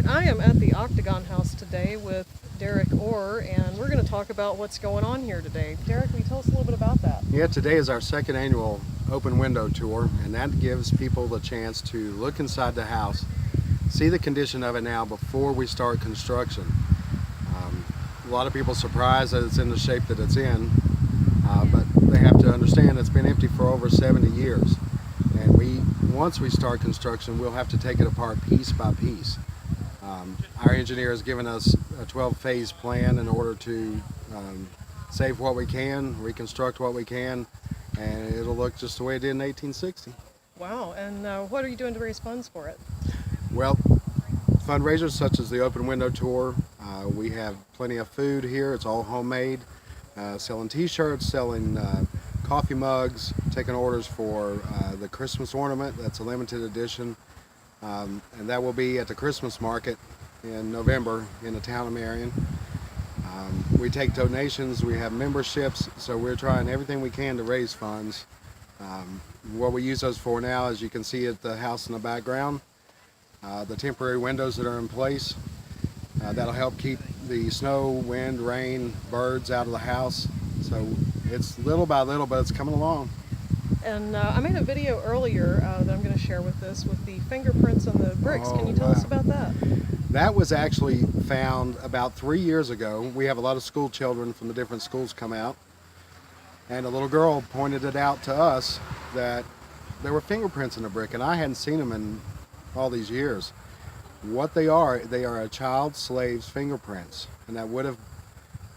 right, I am at the Octagon House today with Derek Orr, and we're going to talk about what's going on here today. Derek, will you tell us a little bit about that? Yeah, today is our second annual open window tour, and that gives people the chance to look inside the house, see the condition of it now before we start construction. A lot of people are surprised that it's in the shape that it's in, but they have to understand it's been empty for over 70 years. And once we start construction, we'll have to take it apart piece by piece. Our engineer has given us a 12-phase plan in order to save what we can, reconstruct what we can, and it'll look just the way it did in 1860. Wow, and what are you doing to raise funds for it? Well, fundraisers such as the open window tour, we have plenty of food here. It's all homemade, selling t-shirts, selling coffee mugs, taking orders for the Christmas ornament. That's a limited edition, and that will be at the Christmas market in November in the town of Marion. We take donations, we have memberships, so we're trying everything we can to raise funds. What we use those for now, as you can see at the house in the background, the temporary windows that are in place, that'll help keep the snow, wind, rain, birds out of the house. So it's little by little, but it's coming along. And I made a video earlier that I'm going to share with this, with the fingerprints on the bricks. Can you tell us about that? That was actually found about 3 years ago. We have a lot of school children from the different schools come out, and a little girl pointed it out to us that there were fingerprints in the brick, and I hadn't seen them in all these years. What they are a child slave's fingerprints, and that would have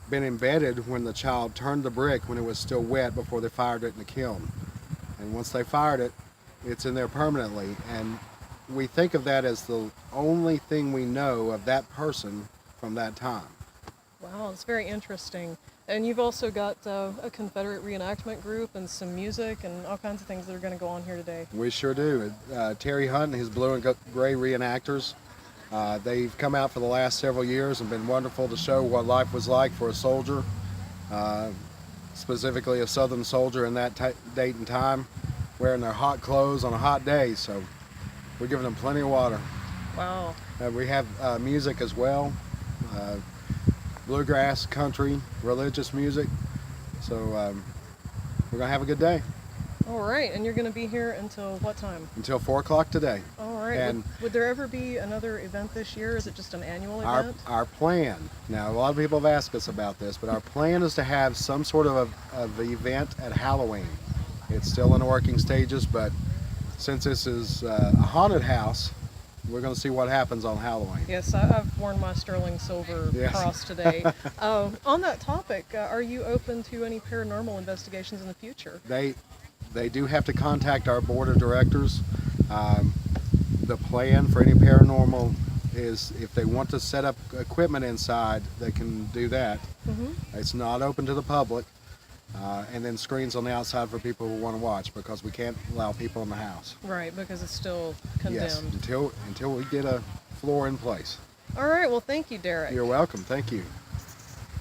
been embedded when the child turned the brick when it was still wet before they fired it in the kiln. And once they fired it, it's in there permanently, and we think of that as the only thing we know of that person from that time. Wow, it's very interesting. And you've also got a Confederate Reenactment group and some music and all kinds of things that are going to go on here today. We sure do. Terry Hunt and his blue and gray reenactors, they've come out for the last several years and been wonderful to show what life was like for a soldier, specifically a Southern soldier in that date and time, wearing their hot clothes on a hot day. So we're giving them plenty of water. Wow. We have music as well, bluegrass, country, religious music. So we're going to have a good day. All right, and you're going to be here until what time? Until 4 o'clock today. All right. And would there ever be another event this year? Is it just an annual event? Our plan, now a lot of people have asked us about this, but our plan is to have some sort of event at Halloween. It's still in the working stages, but since this is a haunted house, we're going to see what happens on Halloween. Yes, I've worn my sterling silver cross today. On that topic, are you open to any paranormal investigations in the future? They do have to contact our board of directors. The plan for any paranormal is if they want to set up equipment inside, they can do that. It's not open to the public. And then screens on the outside for people who want to watch, because we can't allow people in the house. Right, because it's still condemned. Yes, until we get a floor in place. All right, well, thank you, Derek. You're welcome. Thank you.